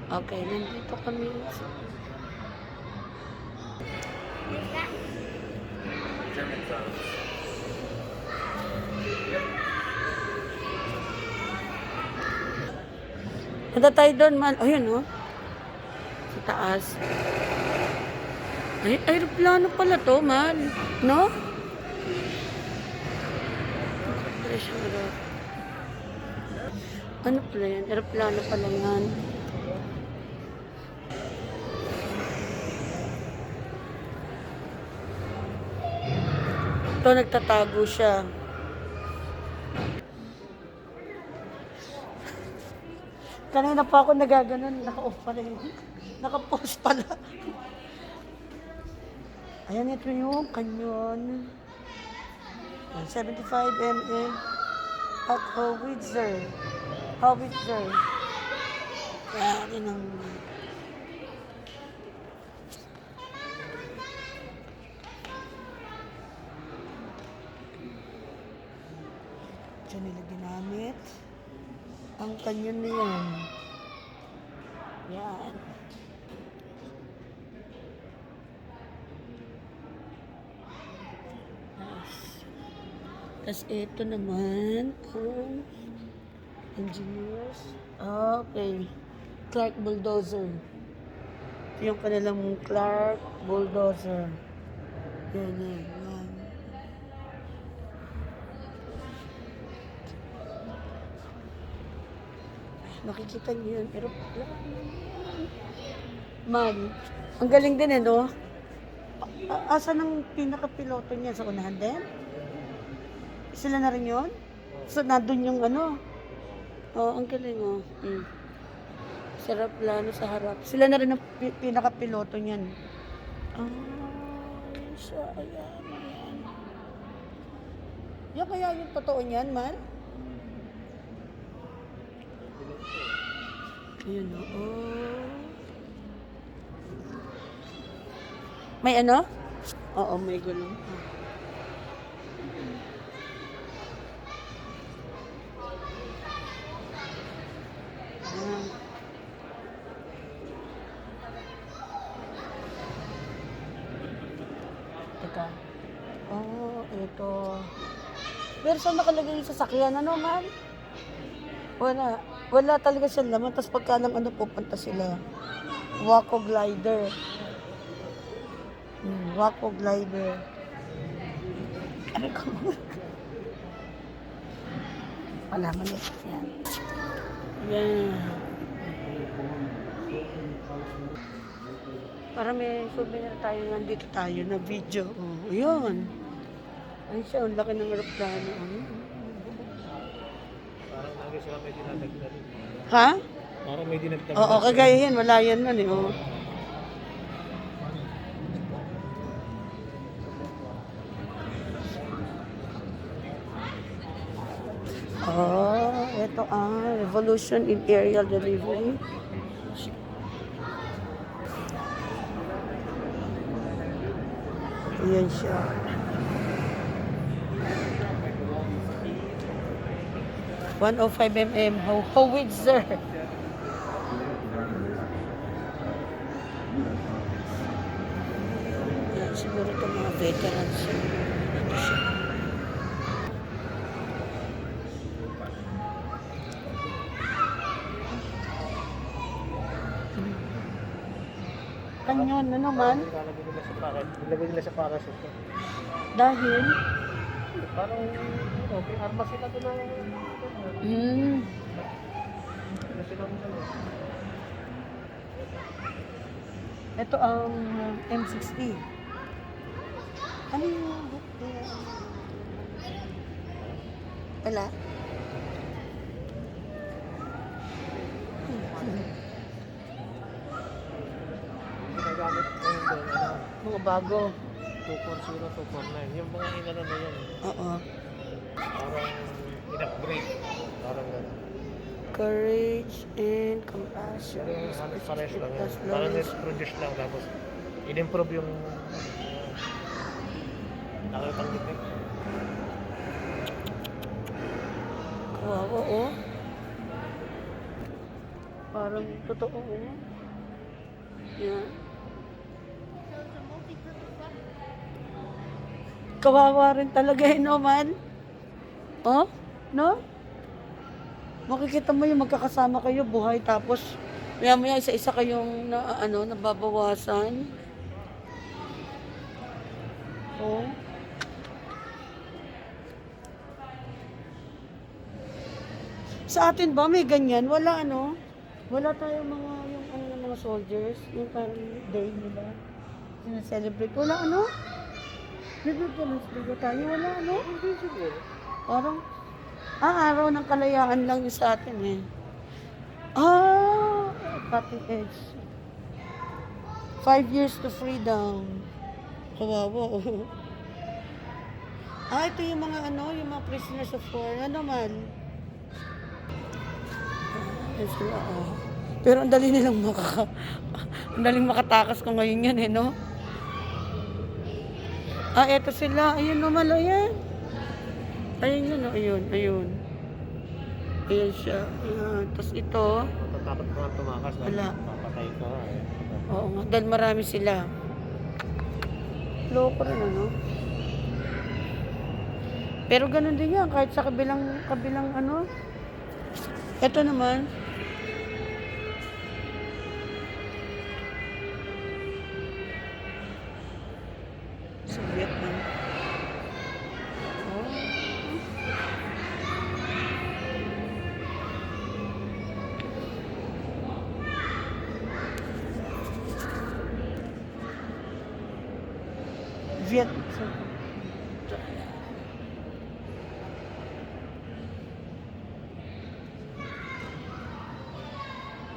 Okay, nandito kami. German sauce. Punta tayo doon, man. Ayun, oh. Sa taas. Ay, aeroplano pala to, man. No? Ano pala yan? Aeroplano pala yan. Ito, nagtatago siya. Kanina pa ako nagaganon. Naka-off pala yun. Naka-pause pala. Ayan, ito yung kanyon. 75 mm at Howitzer. Howitzer. Ayan, yun ang... Diyan nila ginamit ang kanyon na yan. Yan. Tapos ito naman ang engineers. Okay. Clark Bulldozer. Ito yung kanilang Clark Bulldozer. Yan, yan, yan. Nakikita niyo yun. Pero, man, ang galing din eh, no? Asan ang pinaka-piloto niya? Sa unahan din? Sila na rin yun? So, nandun yung ano? Oh, ang galing, oh. Sarap plano sa harap. Sila na rin ang pinaka-piloto niyan. Ah, siya, ayan, ayan. Yan kaya yung totoo niyan, man? Ayan, oh. May ano? Oo, may gulong. Teka. Oh, ito. Pero saan nakalagay yung sasakyan? Ano, man? Wala. Wala talaga siyang laman. Tapos pagka lang ano, pupunta sila. Waco glider. Waco glider. Ano ko? Wala man ito. Yan. Yan. Para may souvenir tayo, nandito tayo na video. Oh, yun. Ay siya, ang laki ng aeroplano. Parang lagi sila may dinadagdag. Ha? Parang may dinagdag. Oo, kagaya yan. Wala yan nun eh. Oh. Oh, ito ang Revolution in Aerial Delivery. Ayan siya. $105 Howitzer. Yan, siguro ito mga veterans. Ito siya. Kanyon na naman. Nilagay nila sa parachute. Dahil, Parang, may arma sila doon na. ito ang M60. Ano yung wala? Ginagamit ngayon doon, Mga bago. 240, 249. Yung mga inano na yan. Oo. Parang in-upgrade. Parang gano'n. Courage and compassion. Pero halos pares lang yan. Plus Parang knowledge. produce lang tapos in-improve yung nakatanggit na. Kawawa, oh. Parang totoo. Yan. Kawawa rin talaga no man. Oh? No? Makikita mo yung magkakasama kayo, buhay, tapos maya-maya isa-isa kayong nababawasan. Oh. Sa atin ba may ganyan? Wala Wala tayong yung mga soldiers, yung parang day nila. Sinaselebrate. Wala Nagpipilans ba tayo? Wala Hindi siguro. Parang, araw ng kalayaan lang yung sa atin eh. Cutting edge. 5 years to freedom. Kawawa. Ito yung mga yung mga prisoners of war. Ano man? Yes, sila, Pero ang dali nilang ang daling makatakas ko ngayon yan no? Eto sila. Ayun naman, ayan. Ayun yun, ayun. Ayan siya. Ayan. Tapos ito. Matatakot ka nga tumakas. Wala. Papatay ka nga eh. Oo nga, dahil marami sila. Loko rin, Pero ganun din yan, kahit sa kabilang Ito naman. Sa Vietnam. Oh. Vietnam.